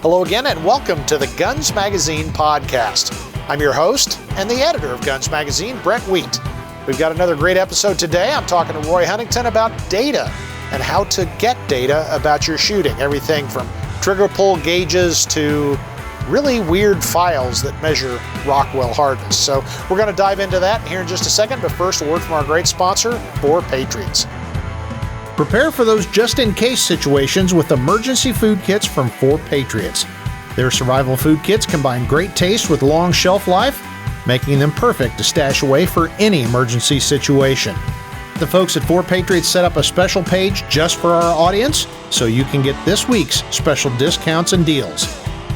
Hello again and welcome to the Guns Magazine podcast. I'm your host and the editor of Guns Magazine, Brent Wheat. We've got another great episode today. I'm talking to Roy Huntington about data and how to get data about your shooting. Everything from trigger pull gauges to really weird files that measure Rockwell hardness. So we're going to dive into that here in just a second, but first a word from our great sponsor, 4Patriots. Prepare for those just-in-case situations with emergency food kits from 4Patriots. Their survival food kits combine great taste with long shelf life, making them perfect to stash away for any emergency situation. The folks at 4Patriots set up a special page just for our audience, so you can get this week's special discounts and deals.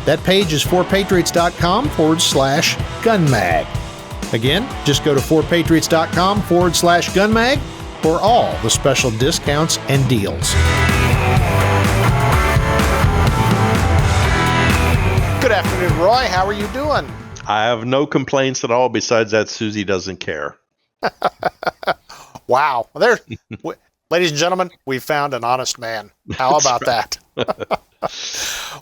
That page is 4patriots.com/gunmag. Again, just go to 4patriots.com/gunmag for all the special discounts and deals. Good afternoon, Roy. How are you doing? I have no complaints at all besides that Susie doesn't care. Wow. Well, ladies and gentlemen, we found an honest man. How about that?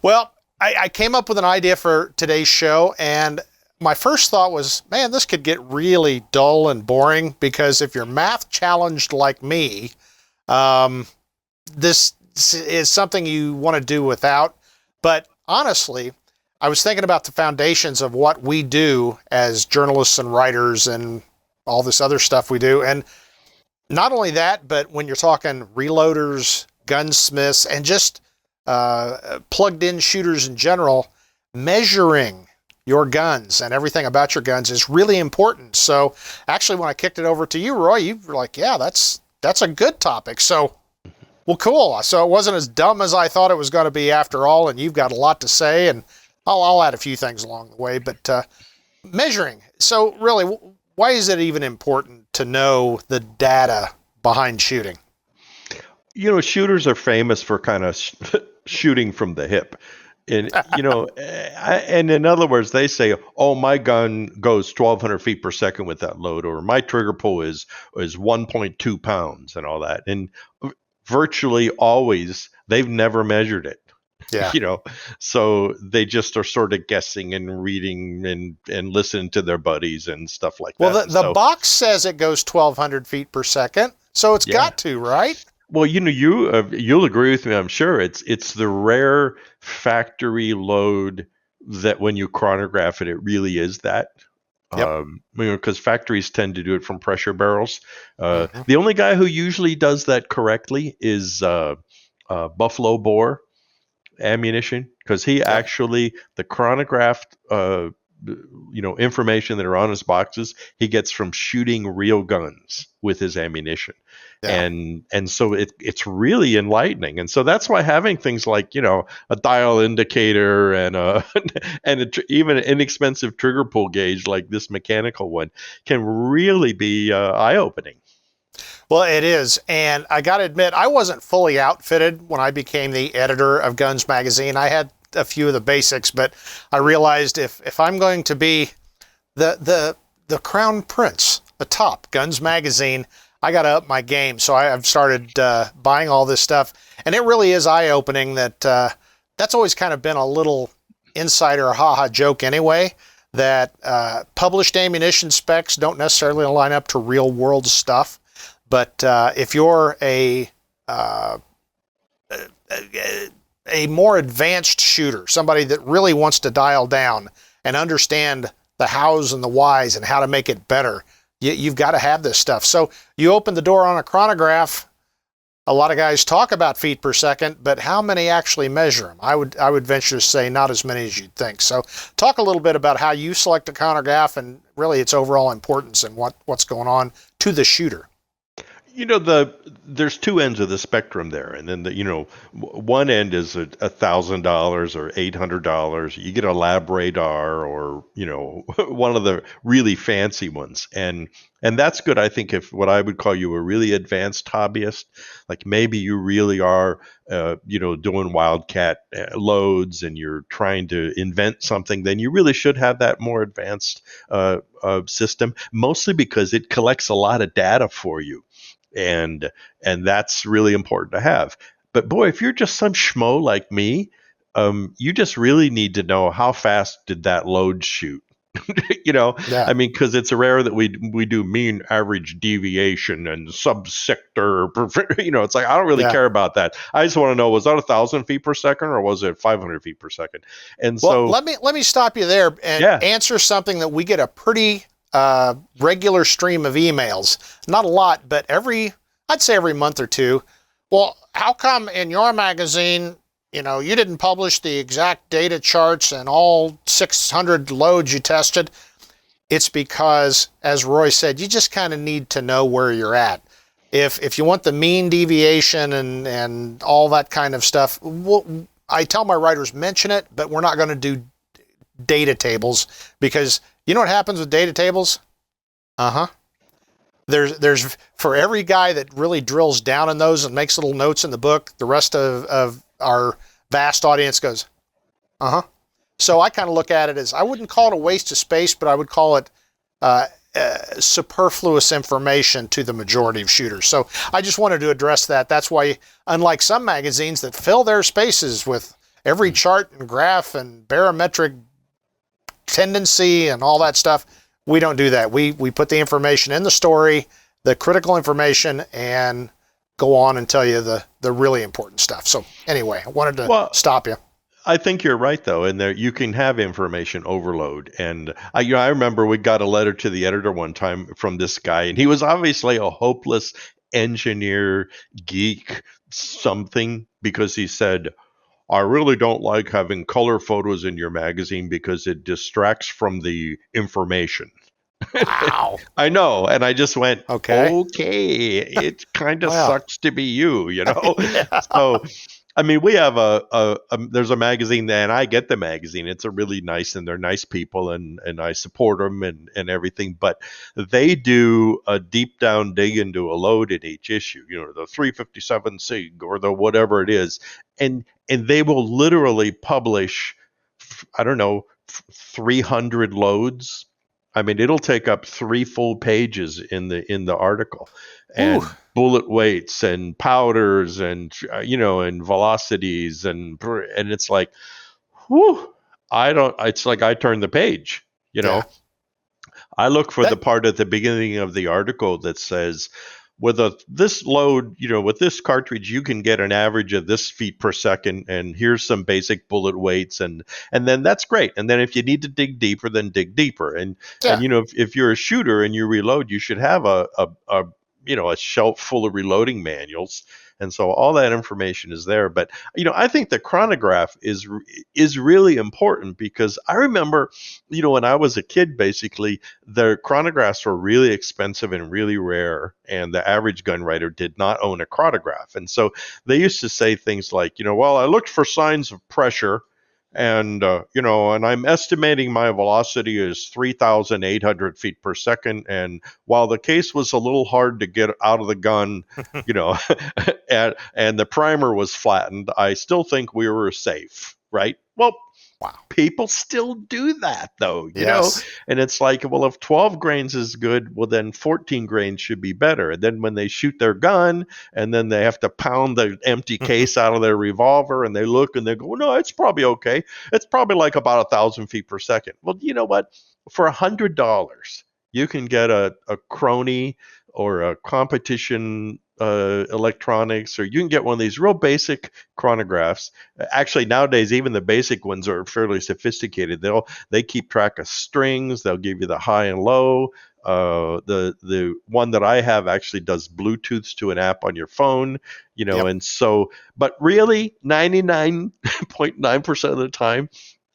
Well, I came up with an idea for today's show, and my first thought was, man, this could get really dull and boring because if you're math challenged like me, this is something you want to do without. But honestly, I was thinking about the foundations of what we do as journalists and writers and all this other stuff we do. And not only that, but when you're talking reloaders, gunsmiths, and just plugged in shooters in general, measuring your guns and everything about your guns is really important. So actually, when I kicked it over to you, Roy, you were like, yeah, that's a good topic. So, well, cool. So it wasn't as dumb as I thought it was going to be after all, and you've got a lot to say, and I'll add a few things along the way, but measuring. So really, why is it even important to know the data behind shooting? You know, shooters are famous for kind of shooting from the hip. And, you know, and in other words, they say, oh, my gun goes 1,200 feet per second with that load, or my trigger pull is 1.2 pounds and all that. And virtually always, they've never measured it. Yeah. You know, so they just are sort of guessing and reading and listening to their buddies and stuff like that. Well, the box says it goes 1,200 feet per second, so it's got to, right? Well, you know, you'll agree with me, I'm sure. It's the rare factory load that when you chronograph it, it really is that. Yep. You know, because factories tend to do it from pressure barrels. The only guy who usually does that correctly is Buffalo Bore ammunition, because he actually, the chronographed information that are on his boxes, he gets from shooting real guns with his ammunition. Yeah. And so it's really enlightening. And so that's why having things like, you know, a dial indicator and even an inexpensive trigger pull gauge like this mechanical one can really be eye-opening. Well, it is. And I got to admit, I wasn't fully outfitted when I became the editor of Guns Magazine. I had a few of the basics, but I realized if I'm going to be the crown prince, the top Guns Magazine, I got to up my game. So I've started buying all this stuff. And it really is eye-opening that that's always kind of been a little insider ha-ha joke anyway, that published ammunition specs don't necessarily line up to real-world stuff. But if you're a more advanced shooter, somebody that really wants to dial down and understand the hows and the whys and how to make it better, you've got to have this stuff. So you open the door on a chronograph. A lot of guys talk about feet per second, but how many actually measure them? I would venture to say not as many as you'd think. So talk a little bit about how you select a chronograph and really its overall importance and what's going on to the shooter. You know, there's two ends of the spectrum there, and then one end is $1,000 or $800. You get a lab radar, or one of the really fancy ones, and that's good. I think if what I would call you a really advanced hobbyist, like maybe you really are, doing wildcat loads and you're trying to invent something, then you really should have that more advanced system. Mostly because it collects a lot of data for you. And that's really important to have. But boy, if you're just some schmo like me, You just really need to know how fast did that load shoot. You know, Yeah. I mean, because it's rare that we do mean average deviation and subsector. You know, it's like I don't really Yeah. care about that. I just want to know, was that 1,000 feet per second or was it 500 feet per second? And Well, so, let me stop you there and yeah, answer something that we get a pretty regular stream of emails. Not a lot, but I'd say every month or two. Well, how come in your magazine, you didn't publish the exact data charts and all 600 loads you tested? It's because, as Roy said, you just kind of need to know where you're at. If you want the mean deviation and all that kind of stuff, I tell my writers mention it, but we're not going to do data tables because you know what happens with data tables? Uh-huh. There's for every guy that really drills down in those and makes little notes in the book, the rest of our vast audience goes, uh-huh. So I kind of look at it as, I wouldn't call it a waste of space, but I would call it superfluous information to the majority of shooters. So I just wanted to address that. That's why, unlike some magazines that fill their spaces with every chart and graph and barometric tendency and all that stuff, we don't do that. We put the information in the story, the critical information, and go on and tell you the really important stuff. So anyway, I wanted to stop you. I think you're right, though, and there you can have information overload. And I remember we got a letter to the editor one time from this guy, and he was obviously a hopeless engineer, geek, something, because he said, I really don't like having color photos in your magazine because it distracts from the information. Wow. I know. And I just went, Okay. it kind of Well, sucks to be you, you know? yeah. So, I mean, we have there's a magazine, and I get the magazine. It's a really nice, and they're nice people, and I support them and everything. But they do a deep down dig into a load in each issue, the 357 SIG or the whatever it is. And they will literally publish, I don't know, 300 loads. I mean, it'll take up 3 full pages in the article, Ooh. and bullet weights and powders and and velocities and it's like, whew, I don't. It's like I turn the page. You Yeah. know, I look for the That part at the beginning of the article that says, this load, with this cartridge, you can get an average of this feet per second, and here's some basic bullet weights, and then that's great. And then if you need to dig deeper, then dig deeper. And yeah. if you're a shooter and you reload, you should have a shelf full of reloading manuals. And so all that information is there. But I think the chronograph is really important, because I remember, when I was a kid, basically the chronographs were really expensive and really rare, and the average gun writer did not own a chronograph. And so they used to say things like, well, I looked for signs of pressure, and and I'm estimating my velocity is 3,800 feet per second, and while the case was a little hard to get out of the gun, and the primer was flattened, I still think we were safe, right? Well, Wow. people still do that, though, Yes. and it's like, well, if 12 grains is good, well, then 14 grains should be better. And then when they shoot their gun, and then they have to pound the empty case out of their revolver, and they look and they go, no, it's probably okay. It's probably like about 1,000 feet per second. Well, you know what? For $100, you can get a crony or a competition electronics, or you can get one of these real basic chronographs. Actually, nowadays, even the basic ones are fairly sophisticated. They keep track of strings. They'll give you the high and low. The one that I have actually does Bluetooths to an app on your phone. Yep. And so, but really, 99.9% of the time,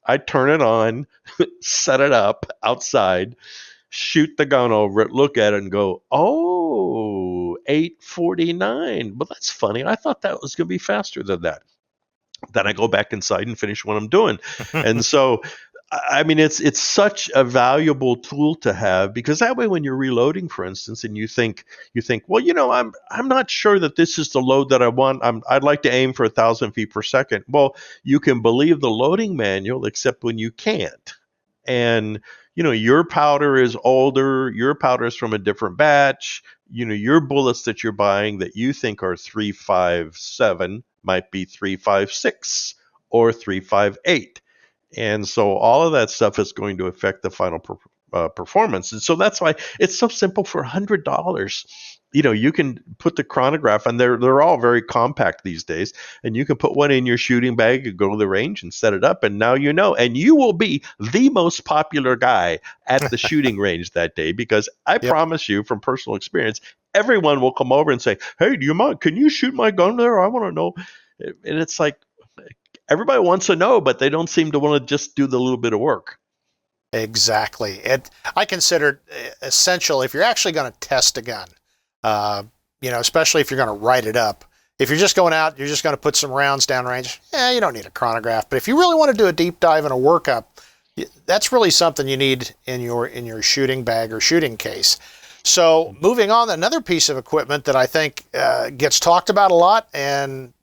I turn it on, set it up outside, shoot the gun over it, look at it, and go, oh, 849. But that's funny. I thought that was going to be faster than that. Then I go back inside and finish what I'm doing. And so, I mean, it's such a valuable tool to have, because that way, when you're reloading, for instance, and you think, well, I'm not sure that this is the load that I want. I'd like to aim for 1,000 feet per second. Well, you can believe the loading manual, except when you can't. And your powder is older, your powder is from a different batch, your bullets that you're buying that you think are 357 might be 356, or 358. And so all of that stuff is going to affect the final performance. And so that's why it's so simple for $100. You can put the chronograph, and they're all very compact these days, and you can put one in your shooting bag and go to the range and set it up, and now and you will be the most popular guy at the shooting range that day, because I Yep. promise you from personal experience, everyone will come over and say, "Hey, do you mind? Can you shoot my gun there? I want to know." And it's like everybody wants to know, but they don't seem to want to just do the little bit of work. Exactly. I consider it essential if you're actually going to test a gun, especially if you're going to write it up. If you're just going out, you're just going to put some rounds downrange, you don't need a chronograph. But if you really want to do a deep dive and a workup, that's really something you need in your shooting bag or shooting case. So moving on, another piece of equipment that I think gets talked about a lot, and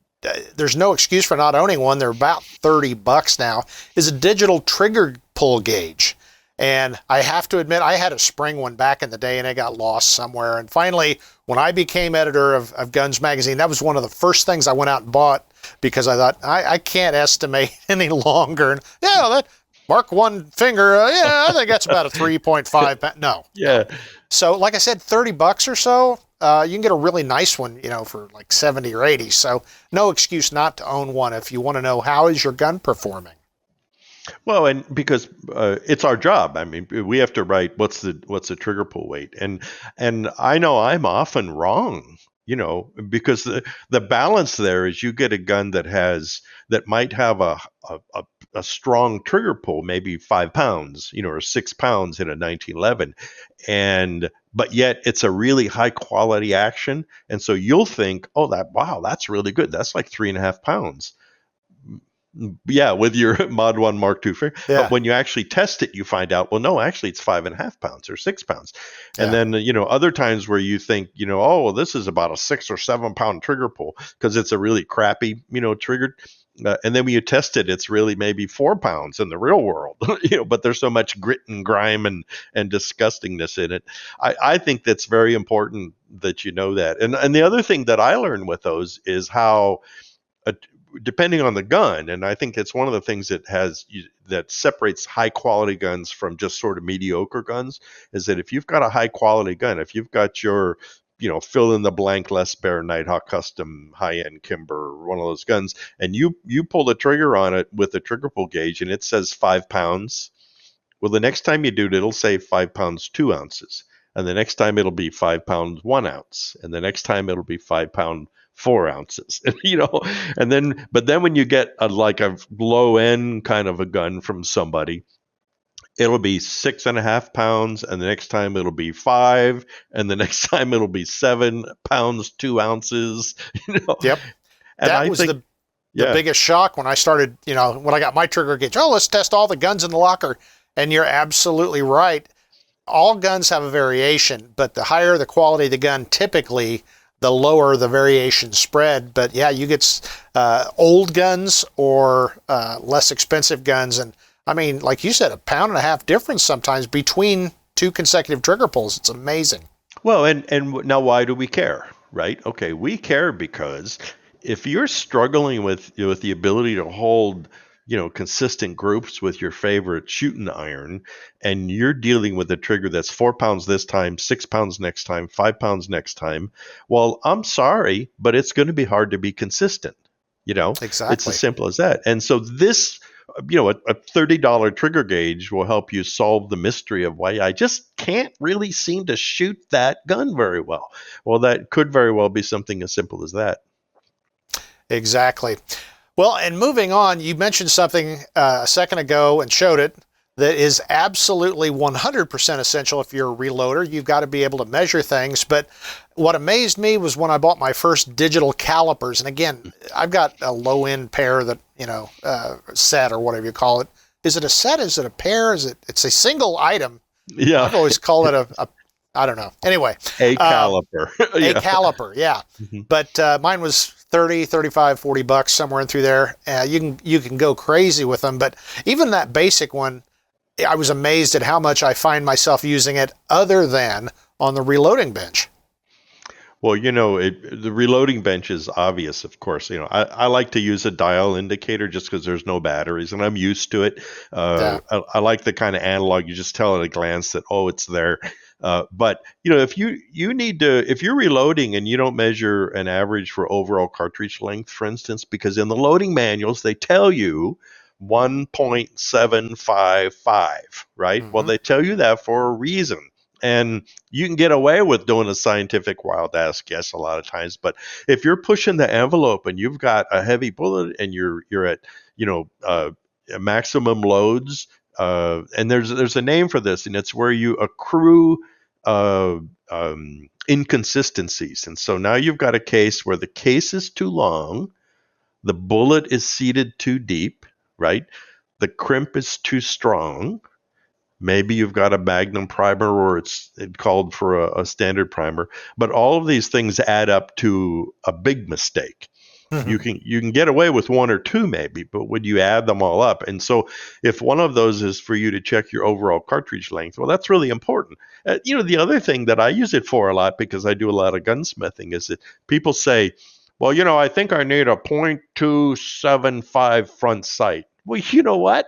there's no excuse for not owning one. They're about $30 now, is a digital trigger pull gauge. And I have to admit, I had a spring one back in the day and it got lost somewhere. And finally, when I became editor of Guns Magazine, that was one of the first things I went out and bought, because I thought, I can't estimate any longer. And that mark one finger, I think that's about a 3.5 pound. No. Yeah. So like I said, $30 or so, you can get a really nice one, for like 70 or 80. So no excuse not to own one if you want to know how is your gun performing. Well, and because it's our job. I mean, we have to write what's the trigger pull weight, and I know I'm often wrong, because the balance there is you get a gun that might have a strong trigger pull, maybe 5 pounds, or 6 pounds in a 1911, but yet it's a really high quality action, and so you'll think, wow, that's really good. That's like 3.5 pounds. Yeah, with your Mod 1 Mark II figure. Yeah. But when you actually test it, you find out, well, no, actually it's 5.5 pounds or 6 pounds. And then, other times where you think, this is about a 6 or 7 pound trigger pull because it's a really crappy, trigger. And then when you test it, it's really maybe 4 pounds in the real world, but there's so much grit and grime and disgustingness in it. I think that's very important that you know that. And the other thing that I learned with those is how, depending on the gun, and I think it's one of the things that separates high quality guns from just sort of mediocre guns, is that if you've got a high quality gun, if you've got your fill in the blank Les Baer Nighthawk Custom high end Kimber, one of those guns, and you pull the trigger on it with the trigger pull gauge and it says 5 pounds, well, the next time you do it, it'll say 5 pounds 2 ounces, and the next time it'll be 5 pounds 1 ounce, and the next time it'll be 5 pound 4 ounces, but then when you get a low end kind of a gun from somebody, it'll be 6.5 pounds, and the next time it'll be 5, and the next time it'll be 7 pounds 2 ounces. Yep. And that was the biggest shock when I started, when I got my trigger gauge. Let's test all the guns in the locker. And you're absolutely right. All guns have a variation, but the higher the quality of the gun, typically the lower the variation spread. But yeah, you get old guns or less expensive guns. And I mean, like you said, 1.5 pound difference sometimes between 2 consecutive trigger pulls. It's amazing. Well, and now why do we care, right? Okay, we care because if you're struggling with the ability to hold consistent groups with your favorite shooting iron, and you're dealing with a trigger that's 4 pounds this time, 6 pounds next time, 5 pounds next time, well, I'm sorry, but it's going to be hard to be consistent. Exactly. It's as simple as that. And so this, a $30 trigger gauge will help you solve the mystery of why I just can't really seem to shoot that gun very well. Well, that could very well be something as simple as that. Exactly. Well, and moving on, you mentioned something a second ago and showed it that is absolutely 100% essential if you're a reloader. You've got to be able to measure things. But what amazed me was when I bought my first digital calipers. And again, I've got a low-end pair that, set or whatever you call it. Is it a set? Is it a pair? It's a single item. Yeah. I've always called it a I don't know. Anyway. A caliper. A caliper, yeah. Mm-hmm. But mine was 30, 35, $40, somewhere in through there. You can go crazy with them. But even that basic one, I was amazed at how much I find myself using it other than on the reloading bench. Well, the reloading bench is obvious, of course. I like to use a dial indicator just because there's no batteries, and I'm used to it. Yeah. I like the kind of analog you just tell at a glance that, oh, it's there. But if if you're reloading and you don't measure an average for overall cartridge length, for instance, because in the loading manuals they tell you 1.755, right? Well, Hmm. they tell you that for a reason. And you can get away with doing a scientific wild ass guess a lot of times, but if you're pushing the envelope and you've got a heavy bullet and you're at you know maximum loads, and there's a name for this, and it's where you accrue uh, inconsistencies. And so now you've got a case where the case is too long, the bullet is seated too deep, right? The crimp is too strong. Maybe you've got a Magnum primer, or it called for a standard primer, but all of these things add up to a big mistake. Hmm. You can get away with one or two maybe, but when you add them all up, and so if one of those is for you to check your overall cartridge length, well, that's really important. The other thing that I use it for a lot, because I do a lot of gunsmithing, is that people say, well, I think I need a .275 front sight. Well, you know what?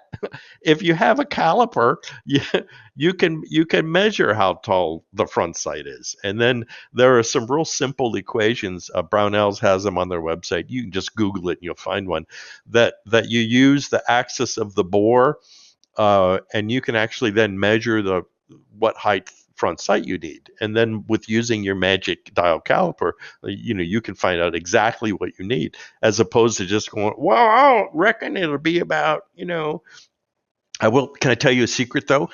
If you have a caliper, you can measure how tall the front sight is, and then there are some real simple equations. Brownells has them on their website. You can just Google it and you'll find one that you use the axis of the bore, and you can actually then measure what height front sight you need, and then with using your magic dial caliper, you can find out exactly what you need, as opposed to just going, well, I reckon it'll be about. I will. Can I tell you a secret though?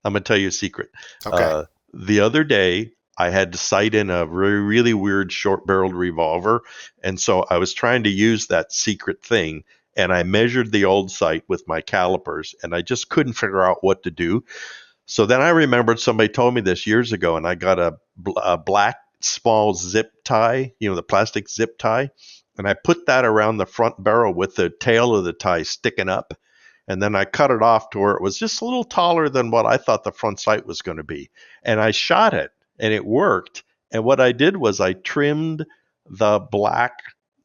I'm gonna tell you a secret. Okay. The other day, I had to sight in a really, really weird short-barreled revolver, and so I was trying to use that secret thing, and I measured the old sight with my calipers, and I just couldn't figure out what to do. So then I remembered somebody told me this years ago, and I got a black small zip tie, the plastic zip tie, and I put that around the front barrel with the tail of the tie sticking up. And then I cut it off to where it was just a little taller than what I thought the front sight was going to be. And I shot it, and it worked. And what I did was I trimmed the black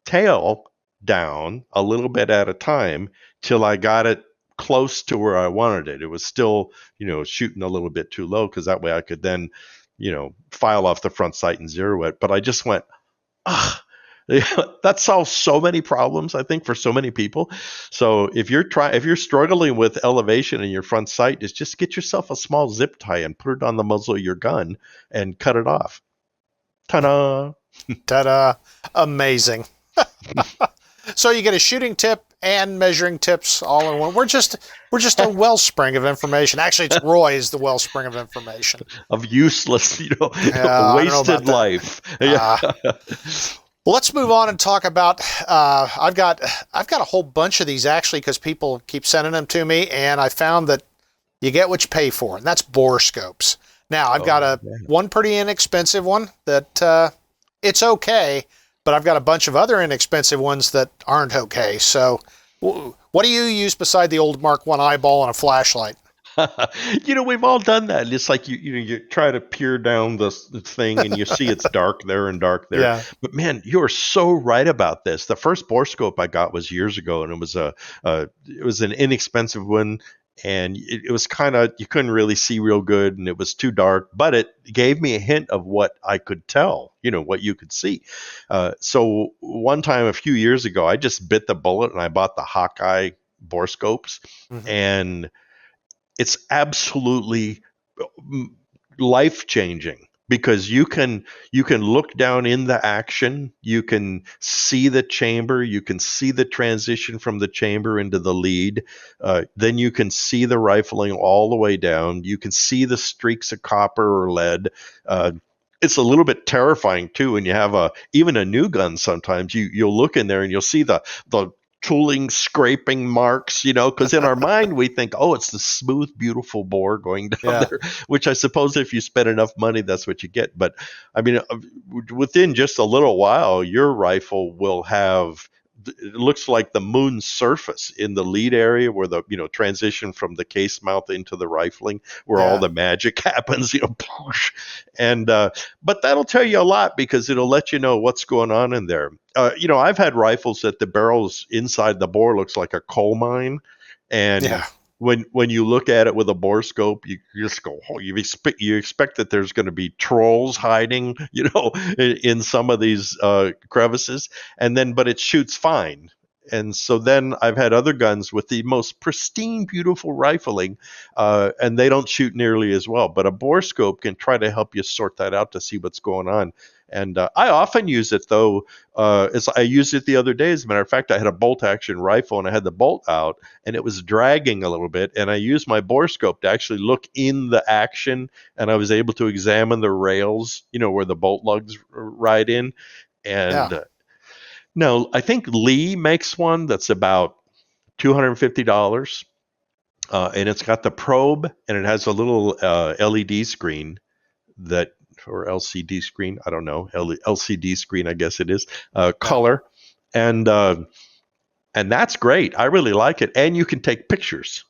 tail down a little bit at a time till I got it close to where I wanted it. It was still, shooting a little bit too low, because that way I could then, file off the front sight and zero it. But I just went, ah, that solves so many problems, I think, for so many people. So if you're struggling with elevation in your front sight, just get yourself a small zip tie and put it on the muzzle of your gun and cut it off. Ta-da! Ta-da. Amazing. So you get a shooting tip and measuring tips all in one. We're just a wellspring of information. Actually, it's Roy is the wellspring of information. Of useless, Yeah, I don't know about wasted that. life. Yeah. Well, let's move on and talk about. I've got a whole bunch of these actually, because people keep sending them to me, and I found that you get what you pay for, and that's bore scopes. Now I've got one pretty inexpensive one that it's okay, but I've got a bunch of other inexpensive ones that aren't okay. So, what do you use beside the old Mark I eyeball and a flashlight? We've all done that. It's like you try to peer down the thing and you see it's dark there and dark there. Yeah. But man, you are so right about this. The first borescope I got was years ago, and it was an inexpensive one, and it was kind of, you couldn't really see real good, and it was too dark. But it gave me a hint of what I could tell. What you could see. So one time a few years ago, I just bit the bullet and I bought the Hawkeye borescopes, Mm-hmm. and it's absolutely life changing, because you can look down in the action, you can see the chamber, you can see the transition from the chamber into the lead, then you can see the rifling all the way down, you can see the streaks of copper or lead. It's a little bit terrifying too when you have even a new gun. Sometimes you'll look in there and you'll see the tooling scraping marks, because in our mind we think, oh, it's the smooth, beautiful bore going down there, which I suppose if you spend enough money, that's what you get. But I mean, within just a little while, your rifle will have it looks like the moon's surface in the lead area where the transition from the case mouth into the rifling, where all Yeah. the magic happens. And but that'll tell you a lot because it'll let you know what's going on in there. I've had rifles that the barrels inside the bore looks like a coal mine, and Yeah. when you look at it with a bore scope, you just go, oh, you expect that there's going to be trolls hiding, in some of these crevices, but it shoots fine. And so then I've had other guns with the most pristine, beautiful rifling, and they don't shoot nearly as well. But a bore scope can try to help you sort that out to see what's going on. And I often use it, though. I used it the other day. As a matter of fact, I had a bolt action rifle and I had the bolt out and it was dragging a little bit. And I used my bore scope to actually look in the action, and I was able to examine the rails, where the bolt lugs ride in. Yeah. And now I think Lee makes one that's about $250. And it's got the probe and it has a little LED screen that, or LCD screen, I don't know, LCD screen, I guess it is, Yeah. color. And that's great. I really like it. And you can take pictures.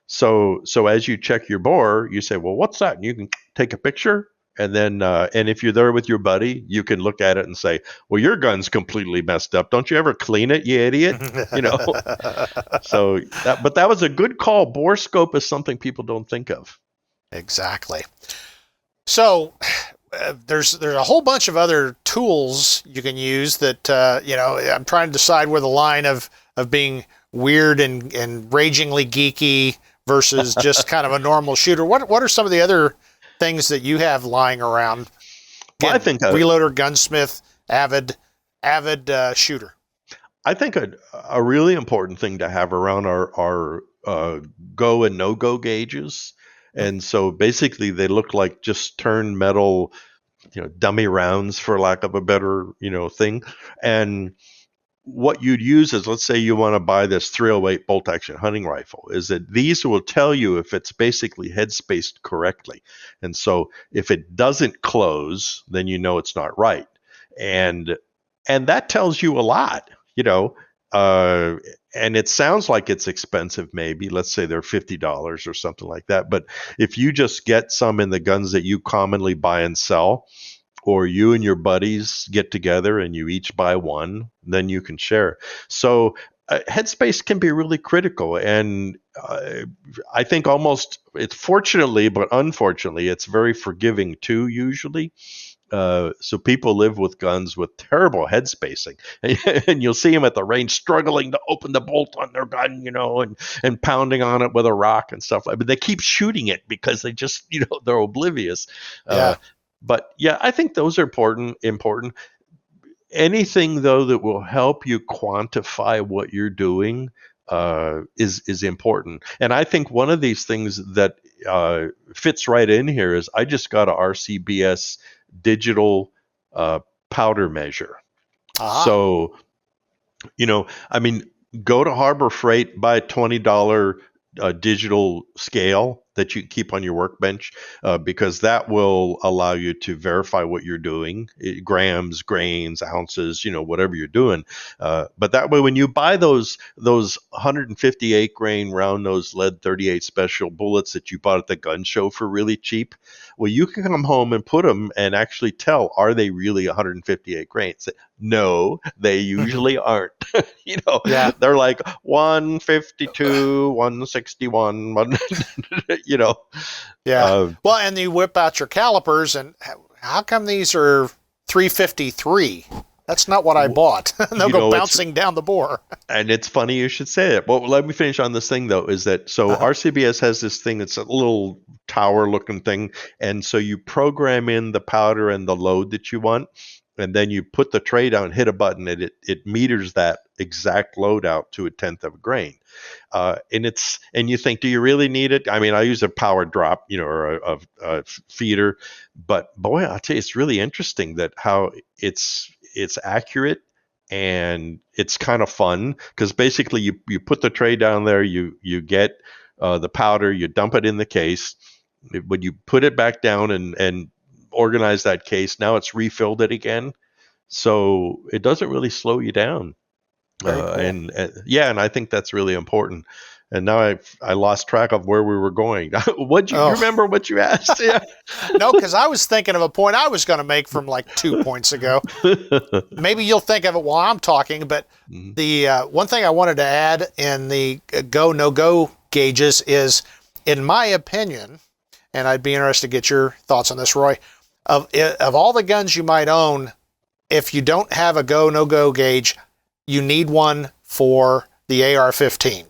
So as you check your bore, you say, well, what's that? And you can take a picture. And then, and if you're there with your buddy, you can look at it and say, well, your gun's completely messed up. Don't you ever clean it, you idiot? But that was a good call. Bore scope is something people don't think of. Exactly. So there's a whole bunch of other tools you can use that I'm trying to decide where the line of being weird and ragingly geeky versus just kind of a normal shooter. What are some of the other things that you have lying around? Again, Well, I think reloader, gunsmith, avid shooter. I think a really important thing to have around are go and no go gauges. And so basically they look like just turned metal, dummy rounds, for lack of a better, thing. And what you'd use is, let's say you want to buy this 308 bolt action hunting rifle, is that these will tell you if it's basically head spaced correctly. And so if it doesn't close, then it's not right. And that tells you a lot, and it sounds like it's expensive, maybe. Let's say they're $50 or something like that. But if you just get some in the guns that you commonly buy and sell, or you and your buddies get together and you each buy one, then you can share. So headspace can be really critical. And I think it's fortunately, but unfortunately, it's very forgiving too, usually. So people live with guns with terrible head spacing, and you'll see them at the range struggling to open the bolt on their gun, and pounding on it with a rock and stuff like. But they keep shooting it because they just, they're oblivious. Yeah. But yeah, I think those are important. Anything though that will help you quantify what you're doing is important. And I think one of these things that fits right in here is I just got a RCBS digital powder measure. So, I mean, go to Harbor Freight, buy a $20 digital scale that you keep on your workbench, because that will allow you to verify what you're doing, grams, grains, ounces, whatever you're doing. But that way, when you buy those 158 grain round nose lead 38 special bullets that you bought at the gun show for really cheap, well, you can come home and put them and actually tell, are they really 158 grains? No, they usually aren't. Yeah. They're like 152, 161, Yeah. Well, and you whip out your calipers, and how come these are 353? That's not what I bought. They'll go bouncing down the bore. And it's funny you should say it. Well, let me finish on this thing, though, is that RCBS has this thing that's a little tower looking thing. And so you program in the powder and the load that you want. And then you put the tray down, hit a button, and it meters that exact load out to 1/10 of a grain. And you think, do you really need it? I mean, I use a power drop, or a feeder, but boy, I'll tell you, it's really interesting that how it's accurate, and it's kind of fun because basically you put the tray down there, you get the powder, you dump it in the case. When you put it back down and organize that case, now it's refilled it again, so it doesn't really slow you down. Very cool. And I think that's really important. And now I lost track of where we were going. What you Oh, remember what you asked? Yeah. no, because I was thinking of a point I was going to make from like 2 points ago. Maybe you'll think of it while I'm talking, but Mhm. the one thing I wanted to add in the go no go gauges is, in my opinion, and I'd be interested to get your thoughts on this, Roy. Of all the guns you might own, if you don't have a go no go gauge, you need one for the AR-15,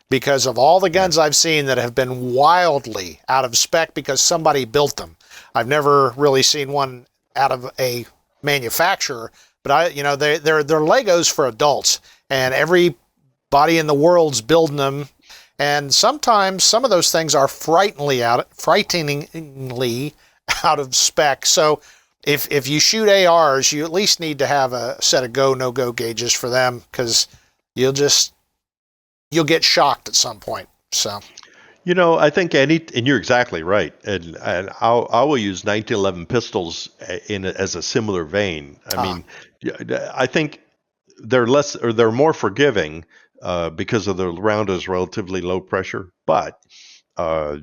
because of all the Yeah. guns I've seen that have been wildly out of spec because somebody built them. I've never really seen one out of a manufacturer, but they're Legos for adults, and everybody in the world's building them. And sometimes some of those things are frighteningly out of spec. So if you shoot ARs, you at least need to have a set of go no go gauges for them, because you'll get shocked at some point. So I think and you're exactly right. And I will use 1911 pistols as a similar vein. I uh, mean, I think they're more forgiving because of the round is relatively low pressure, but uh,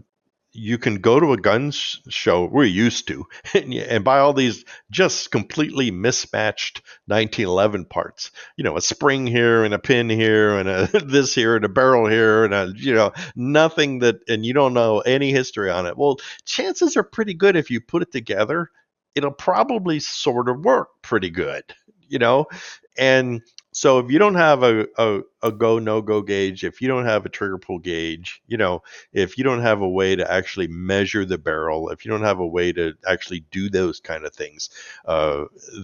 you can go to a guns show, we're used to, and buy all these just completely mismatched 1911 parts. A spring here and a pin here and a this here and a barrel here and nothing and you don't know any history on it. Well, chances are pretty good if you put it together, it'll probably sort of work pretty good, you know? And so if you don't have a go no go gauge, if you don't have a trigger pull gauge, if you don't have a way to actually measure the barrel, if you don't have a way to actually do those kind of things,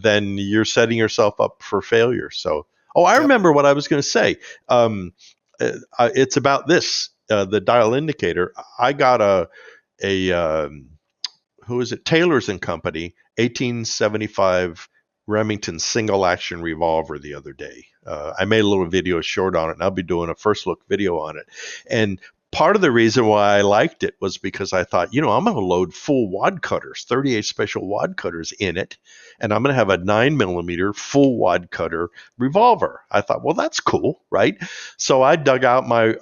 then you're setting yourself up for failure. So, I yep. remember what I was going to say. It's about this, the dial indicator. I got a who is it? Taylor's and Company, 1875 Remington single action revolver the other day. I made a little video short on it, and I'll be doing a first look video on it. And part of the reason why I liked it was because I thought, I'm going to load full wad cutters, 38 special wad cutters in it, and I'm going to have a 9mm full wad cutter revolver. I thought, well, that's cool, right? So I dug out my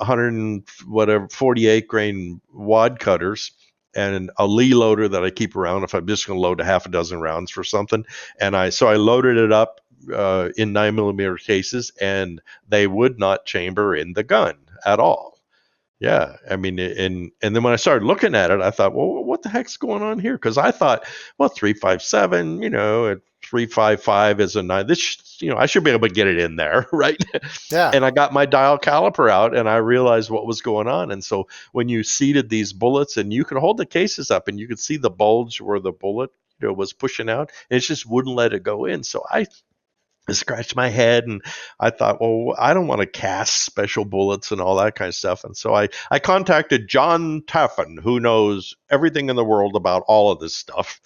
48 grain wad cutters and a Lee loader that I keep around if I'm just going to load a half a dozen rounds for something. And I loaded it up in 9mm cases, and they would not chamber in the gun at all. Yeah, I mean, and then when I started looking at it, I thought, well, what the heck's going on here? Because I thought, well, 357, at 355 is a nine. This, I should be able to get it in there, right? Yeah. And I got my dial caliper out, and I realized what was going on. And so when you seated these bullets, and you could hold the cases up, and you could see the bulge where the bullet, was pushing out, and it just wouldn't let it go in. So I scratched my head, and I thought, well, I don't want to cast special bullets and all that kind of stuff. And so I contacted John Taffin, who knows everything in the world about all of this stuff.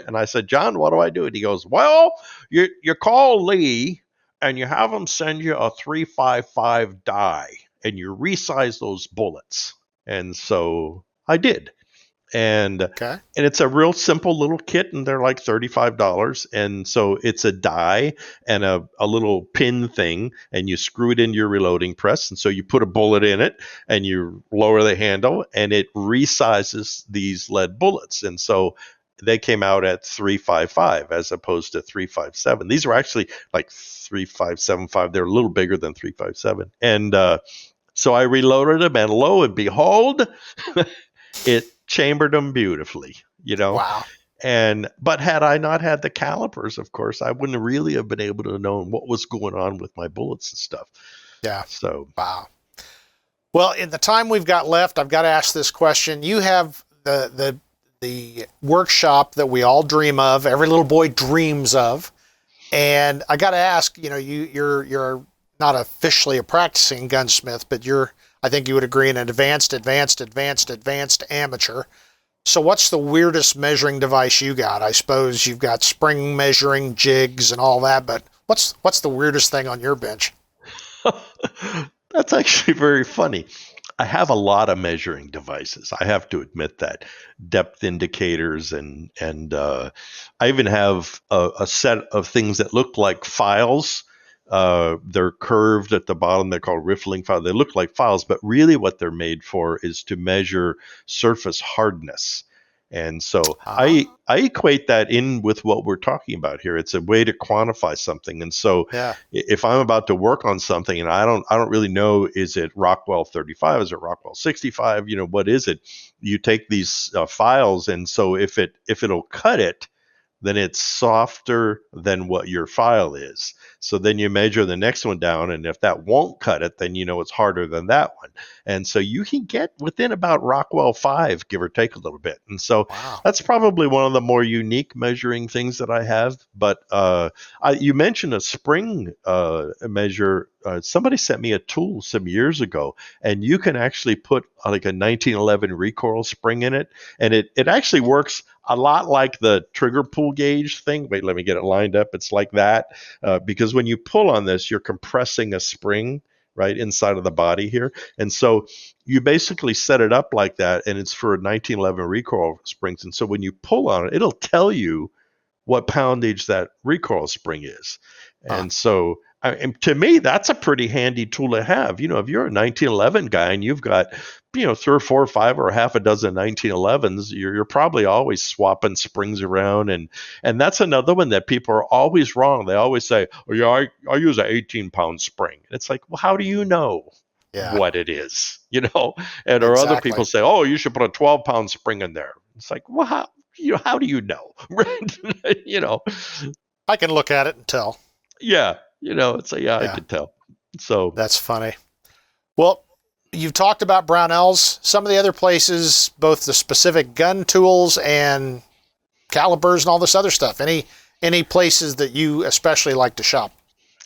And I said, John, what do I do? And he goes, well, you call Lee and you have him send you a 355 die and you resize those bullets. And so I did. and Okay. and it's a real simple little kit, and they're like $35. And so it's a die and a little pin thing, and you screw it into your reloading press, and so you put a bullet in it and you lower the handle and it resizes these lead bullets. And so they came out at 355 as opposed to 357. These were actually like 3575. They're a little bigger than 357. And so I reloaded them, and lo and behold, it chambered them beautifully, Wow. but had I not had the calipers, of course, I wouldn't really have been able to know what was going on with my bullets and stuff. Yeah. So, Wow. Well, in the time we've got left, I've got to ask this question. You have the workshop that we all dream of, every little boy dreams of, and I got to ask. You're not officially a practicing gunsmith, but I think you would agree, an advanced amateur. So what's the weirdest measuring device you got? I suppose you've got spring measuring jigs and all that, but what's the weirdest thing on your bench? that's actually very funny. I have a lot of measuring devices. I have to admit that, depth indicators, and I even have a set of things that look like files They're curved at the bottom. They're called riffling files. They look like files, but really what they're made for is to measure surface hardness. And so Ah, I equate that in with what we're talking about here. It's a way to quantify something. And so yeah. if I'm about to work on something and I don't really know, is it Rockwell 35? Is it Rockwell 65? What is it? You take these files, and so if it'll cut it, then it's softer than what your file is. So then you measure the next one down, and if that won't cut it, then it's harder than that one. And so you can get within about Rockwell 5, give or take a little bit. And so Wow. that's probably one of the more unique measuring things that I have. But you mentioned a spring measure. Somebody sent me a tool some years ago, and you can actually put like a 1911 recoil spring in it, and it actually works a lot like the trigger pull gauge thing. Wait, let me get it lined up. It's like that because when you pull on this, you're compressing a spring right inside of the body here. And so you basically set it up like that, and it's for 1911 recoil springs. And so when you pull on it, it'll tell you what poundage that recoil spring is. Huh. And so and to me, that's a pretty handy tool to have. If you're a 1911 guy and you've got, 3 or 4 or 5 or half a dozen 1911s, you're probably always swapping springs around. And that's another one that people are always wrong. They always say, oh, yeah, I use an 18-pound spring. It's like, well, how do you know Yeah, what it is? Or other exactly. people say, oh, you should put a 12-pound spring in there. It's like, well, how do you know? you know, I can look at it and tell. yeah, it's like, yeah, I Yeah, could tell. So that's funny. Well, you've talked about Brownells. Some of the other places, both the specific gun tools and calibers and all this other stuff. Any places that you especially like to shop?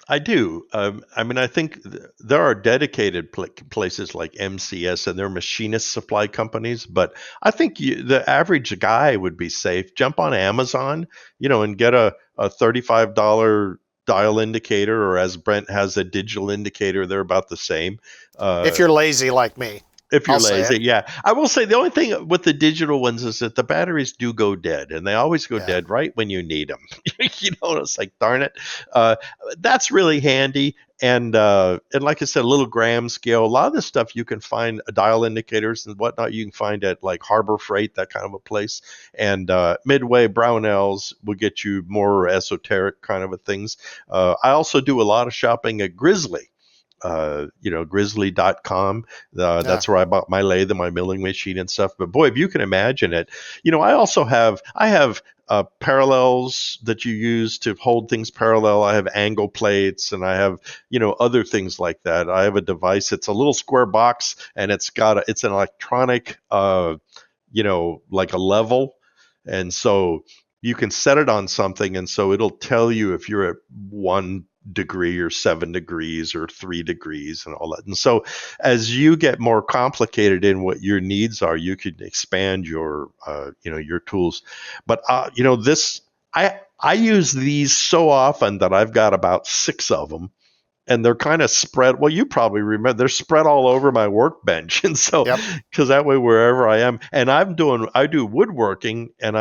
I do. I think there are dedicated places like MCS, and they're machinist supply companies. But I think the average guy would be safe. Jump on Amazon, and get a $35 dial indicator, or as Brent has, a digital indicator. They're about the same. If Uh, you're lazy like me, If I'll you're say it. lazy, yeah. I will say the only thing with the digital ones is that the batteries do go dead, and they always go Yeah. dead right when you need them. It's like, darn it. Uh, that's really handy. And like I said, a little gram scale. A lot of this stuff you can find dial indicators and whatnot. You can find at like Harbor Freight, that kind of a place. And Midway, Brownells will get you more esoteric kind of a things. I also do a lot of shopping at Grizzly. Grizzly.com. Yeah. That's where I bought my lathe and my milling machine and stuff. But boy, if you can imagine it, I have parallels that you use to hold things parallel. I have angle plates, and I have other things like that. I have a device. It's a little square box, and it's an electronic like a level, and so you can set it on something, and so it'll tell you if you're at 1 degree or 7 degrees or 3 degrees and all that. And so as you get more complicated in what your needs are, you can expand your your tools. But this I use these so often that I've got about 6 of them, and they're kind of spread. Well, you probably remember they're spread all over my workbench, and so Yep. because that way wherever I am, and I do woodworking, and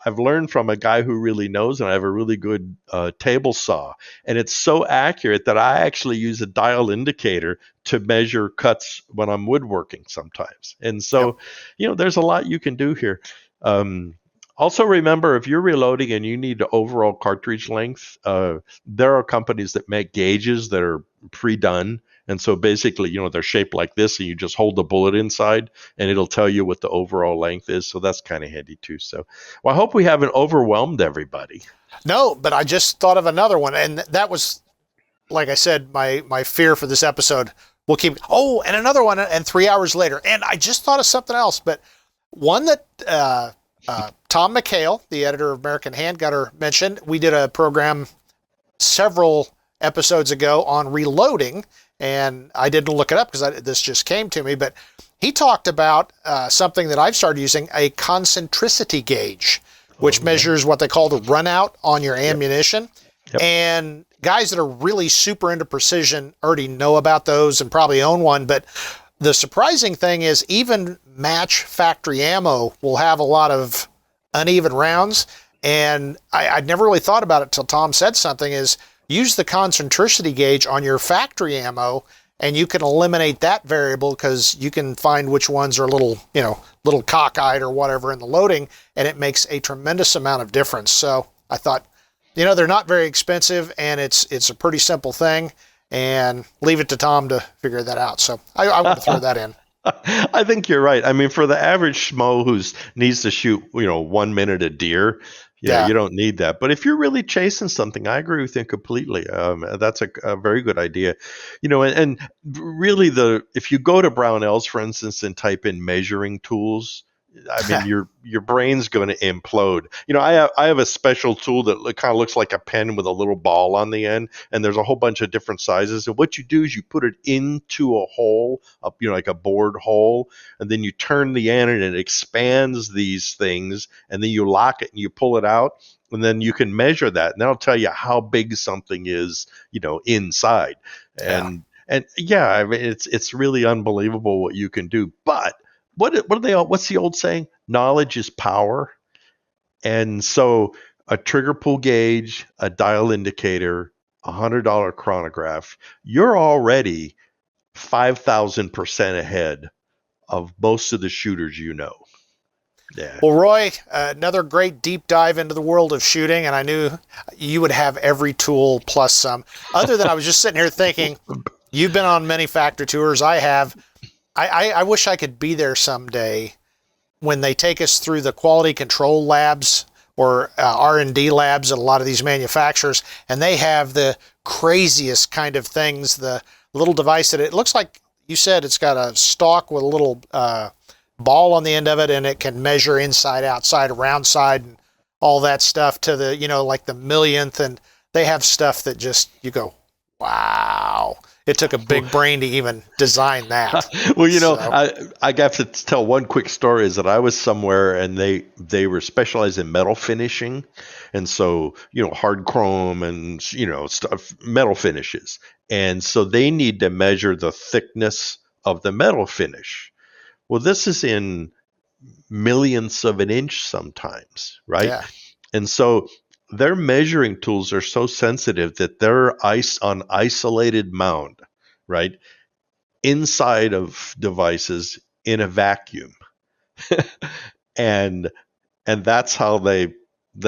I've learned from a guy who really knows, and I have a really good table saw, and it's so accurate that I actually use a dial indicator to measure cuts when I'm woodworking sometimes. And Yep. so, there's a lot you can do here. Um, Also, remember, if you're reloading and you need overall cartridge length, there are companies that make gauges that are pre-done. And so basically, they're shaped like this, and you just hold the bullet inside, and it'll tell you what the overall length is. So that's kind of handy too. So, well, I hope we haven't overwhelmed everybody. No, but I just thought of another one, and that was, like I said, my fear for this episode. We'll keep. Oh, and another one, and 3 hours later, and I just thought of something else, but one that Tom McHale, the editor of American Handgunner, mentioned. We did a program several episodes ago on reloading, and I didn't look it up because this just came to me, but he talked about something that I've started using, a concentricity gauge, which measures what they call the run out on your ammunition. Yep. And guys that are really super into precision already know about those and probably own one, but the surprising thing is even match factory ammo will have a lot of uneven rounds. And I'd never really thought about it till Tom said something, is use the concentricity gauge on your factory ammo, and you can eliminate that variable because you can find which ones are a little cockeyed or whatever in the loading, and it makes a tremendous amount of difference. So I thought, they're not very expensive, and it's a pretty simple thing, and leave it to Tom to figure that out. So I want to throw that in. I think you're right. I mean, for the average schmo who needs to shoot, 1 minute a deer, you don't need that. But if you're really chasing something, I agree with you completely. That's a very good idea. And really if you go to Brownells, for instance, and type in measuring tools, I mean, your brain's going to implode. I have a special tool that kind of looks like a pen with a little ball on the end, and there's a whole bunch of different sizes. And what you do is you put it into a hole, like a bored hole, and then you turn the end and it expands these things, and then you lock it and you pull it out, and then you can measure that, and that'll tell you how big something is, inside. And I mean, it's really unbelievable what you can do. But what's the old saying? Knowledge is power. And so a trigger pull gauge, a dial indicator, $100 chronograph, you're already 5,000% ahead of most of the shooters Yeah. Well, Roy, another great deep dive into the world of shooting, and I knew you would have every tool plus some. Other than I was just sitting here thinking, you've been on many factory tours. I have. I wish I could be there someday when they take us through the quality control labs or R&D labs at a lot of these manufacturers, and they have the craziest kind of things, the little device that it looks like you said it's got a stalk with a little ball on the end of it, and it can measure inside, outside, around side, and all that stuff to the, like the millionth, and they have stuff that just, you go, wow. It took a big brain to even design that. Well, I got to tell one quick story is that I was somewhere and they were specialized in metal finishing. And so, hard chrome and, stuff, metal finishes. And so they need to measure the thickness of the metal finish. Well, this is in millionths of an inch sometimes, right? Yeah. And so their measuring tools are so sensitive that they're on isolated mount, right, inside of devices in a vacuum, and that's how they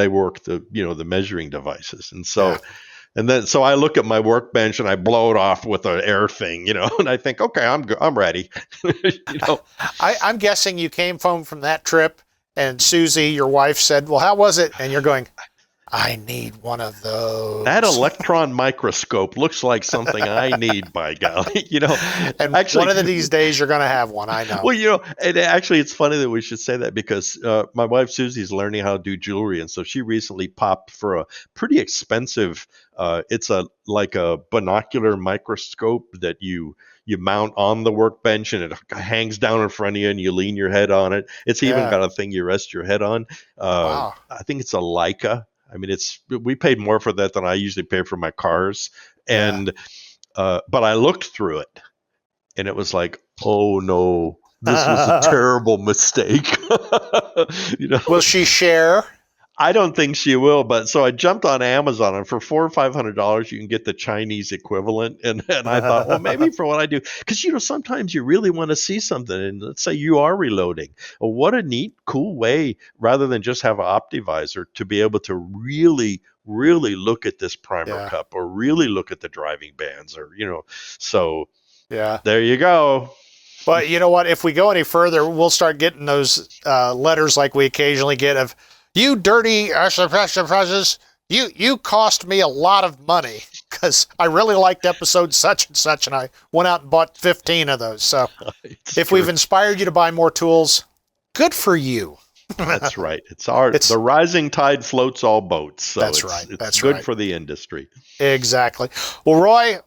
work the measuring devices. And so, so I look at my workbench and I blow it off with an air thing, and I think, okay, I'm ready. I'm guessing you came home from that trip, and Susie, your wife, said, "Well, how was it?" And you're going, I need one of those. That electron microscope looks like something I need, by golly. And actually, one of these days you're going to have one, I know. Well, and actually it's funny that we should say that because my wife Susie's learning how to do jewelry, and so she recently popped for a pretty expensive. It's like a binocular microscope that you mount on the workbench, and it hangs down in front of you, and you lean your head on it. It's even got a thing you rest your head on. Wow. I think it's a Leica. I mean, we paid more for that than I usually pay for my cars. And, but I looked through it and it was like, oh no, this was a terrible mistake. Will she share? I don't think she will, but so I jumped on Amazon, and for $400 or $500 you can get the Chinese equivalent, and I thought, well, maybe for what I do, because sometimes you really want to see something, and let's say you are reloading. Well, what a neat, cool way, rather than just have an Optivisor, to be able to really look at this primer cup, or really look at the driving bands, or so there you go. But you know what? If we go any further, we'll start getting those letters like we occasionally get of, "You dirty presses, you cost me a lot of money because I really liked episode such and such, and I went out and bought 15 of those." So if we've inspired you to buy more tools, good for you. That's right. The rising tide floats all boats. So that's right. It's good for the industry. Exactly. Well, Roy,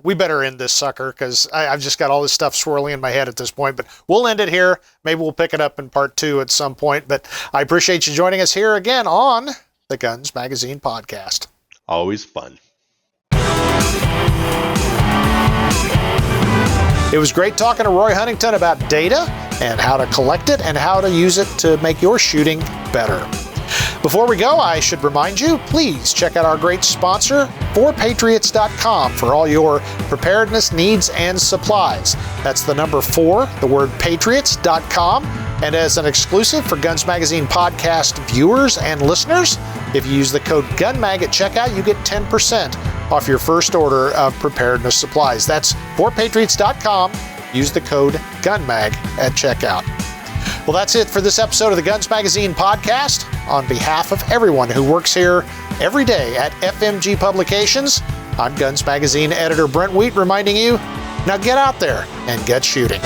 we better end this sucker because I've just got all this stuff swirling in my head at this point. But we'll end it here. Maybe we'll pick it up in part 2 at some point. But I appreciate you joining us here again on the Guns Magazine podcast. Always fun. It was great talking to Roy Huntington about data and how to collect it and how to use it to make your shooting better. Before we go, I should remind you, please check out our great sponsor, preparedness.com, for all your preparedness needs and supplies. That's the number 4, the word patriots.com. And as an exclusive for Guns Magazine podcast viewers and listeners, if you use the code GUNMAG at checkout, you get 10% off your first order of preparedness supplies. That's forpatriots.com. Use the code GUNMAG at checkout. Well, that's it for this episode of the Guns Magazine podcast. On behalf of everyone who works here every day at FMG Publications, I'm Guns Magazine editor Brent Wheat reminding you, now get out there and get shooting.